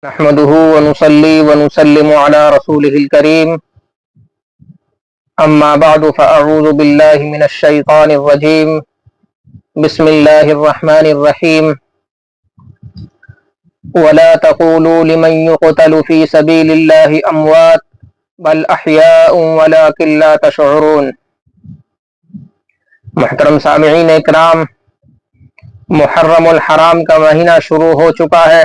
نحمده ونصلي ونسلم على رسوله الكريم أما بعد فأعوذ بالله من الشيطان الرجيم بسم الله الرحمن الرحيم ولا تقولوا لمن يقتل في سبيل الله أموات بل أحياء ولكن لا تشعرون۔ محترم سامعین اکرام، محرم الحرام کا مہینہ شروع ہو چکا ہے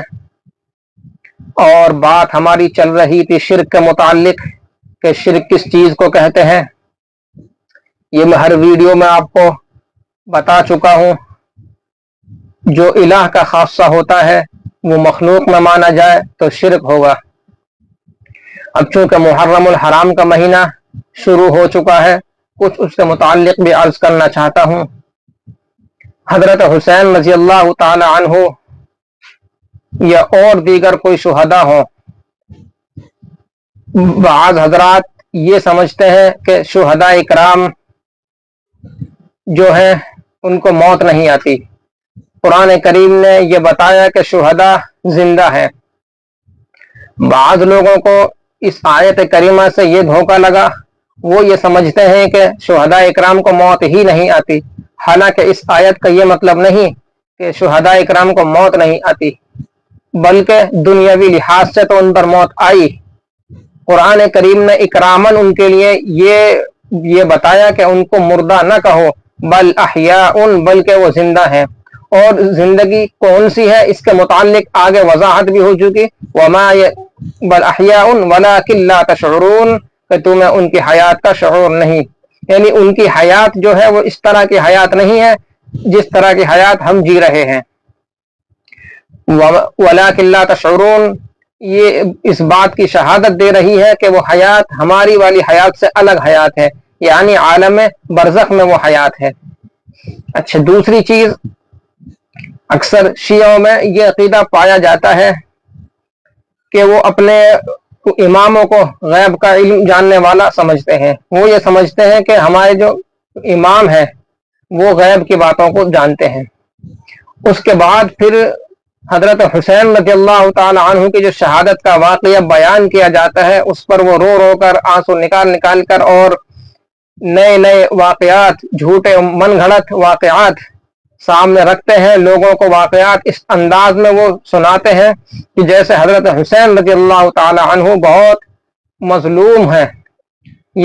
اور بات ہماری چل رہی تھی شرک کے متعلق کہ شرک کس چیز کو کہتے ہیں۔ یہ میں ہر ویڈیو میں آپ کو بتا چکا ہوں، جو الہ کا خاصہ ہوتا ہے وہ مخلوق میں مانا جائے تو شرک ہوگا۔ اب چونکہ محرم الحرام کا مہینہ شروع ہو چکا ہے، کچھ اس کے متعلق بھی عرض کرنا چاہتا ہوں۔ حضرت حسین رضی اللہ تعالی عنہ یا اور دیگر کوئی شہداء ہوں، بعض حضرات یہ سمجھتے ہیں کہ شہداء اکرام جو ہیں ان کو موت نہیں آتی۔ قرآن کریم نے یہ بتایا کہ شہداء زندہ ہیں۔ بعض لوگوں کو اس آیت کریمہ سے یہ دھوکہ لگا، وہ یہ سمجھتے ہیں کہ شہداء اکرام کو موت ہی نہیں آتی، حالانکہ اس آیت کا یہ مطلب نہیں کہ شہداء اکرام کو موت نہیں آتی، بلکہ دنیاوی لحاظ سے تو ان پر موت آئی۔ قرآن کریم نے اکرامن ان کے لیے یہ بتایا کہ ان کو مردہ نہ کہو، بل احیاء، بلکہ وہ زندہ ہیں۔ اور زندگی کون سی ہے اس کے متعلق آگے وضاحت بھی ہو چکی، بل احیاء ولکن لا تشعرون، کہ تمہیں ان کی حیات کا شعور نہیں، یعنی ان کی حیات جو ہے وہ اس طرح کی حیات نہیں ہے جس طرح کی حیات ہم جی رہے ہیں۔ وَلَٰكِن لَا تَشْعُرُونَ، یہ اس بات کی شہادت دے رہی ہے کہ وہ حیات ہماری والی حیات سے الگ حیات ہے، یعنی عالم برزخ میں وہ حیات ہے۔ اچھا، دوسری چیز، اکثر شیعوں میں یہ عقیدہ پایا جاتا ہے کہ وہ اپنے اماموں کو غیب کا علم جاننے والا سمجھتے ہیں۔ وہ یہ سمجھتے ہیں کہ ہمارے جو امام ہیں وہ غیب کی باتوں کو جانتے ہیں۔ اس کے بعد پھر حضرت حسین رضی اللہ تعالی عنہ کی جو شہادت کا واقعہ بیان کیا جاتا ہے، اس پر وہ رو رو کر، آنسو نکال کر اور نئے واقعات، جھوٹے من گھڑت واقعات سامنے رکھتے ہیں۔ لوگوں کو واقعات اس انداز میں وہ سناتے ہیں کہ جیسے حضرت حسین رضی اللہ تعالی عنہ بہت مظلوم ہیں۔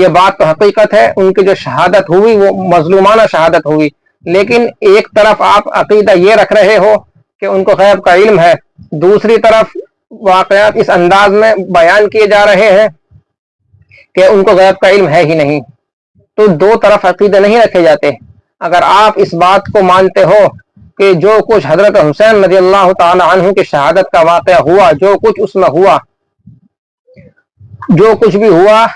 یہ بات تو حقیقت ہے، ان کی جو شہادت ہوئی وہ مظلومانہ شہادت ہوئی، لیکن ایک طرف آپ عقیدہ یہ رکھ رہے ہو کہ ان کو غیب کا علم ہے، دوسری طرف واقعات اس انداز میں بیان کیے جا رہے ہیں کہ ان کو غیب کا علم ہے ہی نہیں۔ تو دو طرف عقیدے نہیں رکھے جاتے۔ اگر آپ اس بات کو مانتے ہو کہ جو کچھ حضرت حسین رضی اللہ تعالی عنہ کی شہادت کا واقعہ ہوا، جو کچھ اس میں ہوا، جو کچھ بھی ہوا،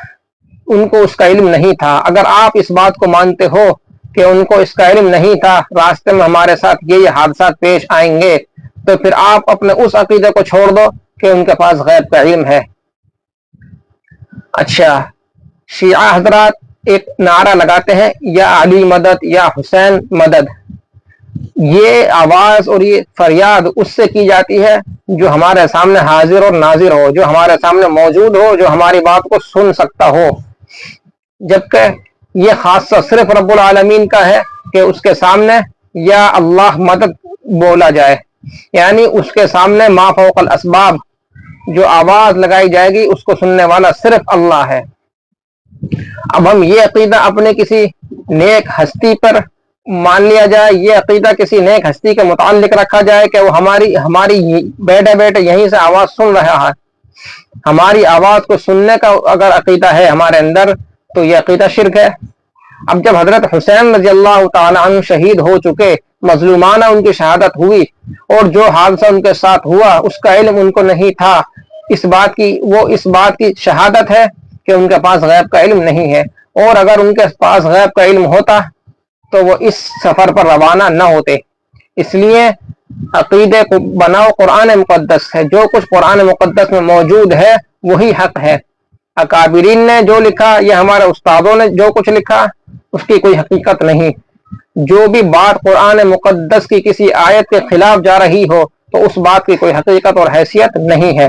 ان کو اس کا علم نہیں تھا، اگر آپ اس بات کو مانتے ہو کہ ان کو اس کا علم نہیں تھا، راستے میں ہمارے ساتھ یہ حادثات پیش آئیں گے، تو پھر آپ اپنے اس عقیدے کو چھوڑ دو کہ ان کے پاس غیب کا علم ہے۔ اچھا، شیعہ حضرات ایک نعرہ لگاتے ہیں، یا علی مدد، یا حسین مدد۔ یہ آواز اور یہ فریاد اس سے کی جاتی ہے جو ہمارے سامنے حاضر اور ناظر ہو، جو ہمارے سامنے موجود ہو، جو ہماری بات کو سن سکتا ہو، جبکہ یہ خاصہ صرف رب العالمین کا ہے کہ اس کے سامنے یا اللہ مدد بولا جائے، یعنی اس کے سامنے ما فوق الاسباب جو آواز لگائی جائے گی اس کو سننے والا صرف اللہ ہے۔ اب ہم یہ عقیدہ اپنے کسی نیک ہستی پر مان لیا جائے، یہ عقیدہ کسی نیک ہستی کے متعلق رکھا جائے کہ وہ ہماری بیٹھے یہیں سے آواز سن رہا ہے، ہماری آواز کو سننے کا اگر عقیدہ ہے ہمارے اندر تو یہ عقیدہ شرک ہے۔ اب جب حضرت حسین رضی اللہ تعالی عنہ شہید ہو چکے، مظلومانہ ان کی شہادت ہوئی، اور جو حادثہ ان کے ساتھ ہوا اس کا علم ان کو نہیں تھا، اس بات کی شہادت ہے کہ ان کے پاس غیب کا علم نہیں ہے، اور اگر ان کے پاس غیب کا علم ہوتا تو وہ اس سفر پر روانہ نہ ہوتے۔ اس لیے عقیدے کو بناؤ قرآن مقدس ہے، جو کچھ قرآن مقدس میں موجود ہے وہی حق ہے۔ اکابرین نے جو لکھا یا ہمارے استادوں نے جو کچھ لکھا اس کی کوئی حقیقت نہیں۔ جو بھی بات قرآن مقدس کی کسی آیت کے خلاف جا رہی ہو تو اس بات کی کوئی حقیقت اور حیثیت نہیں ہے۔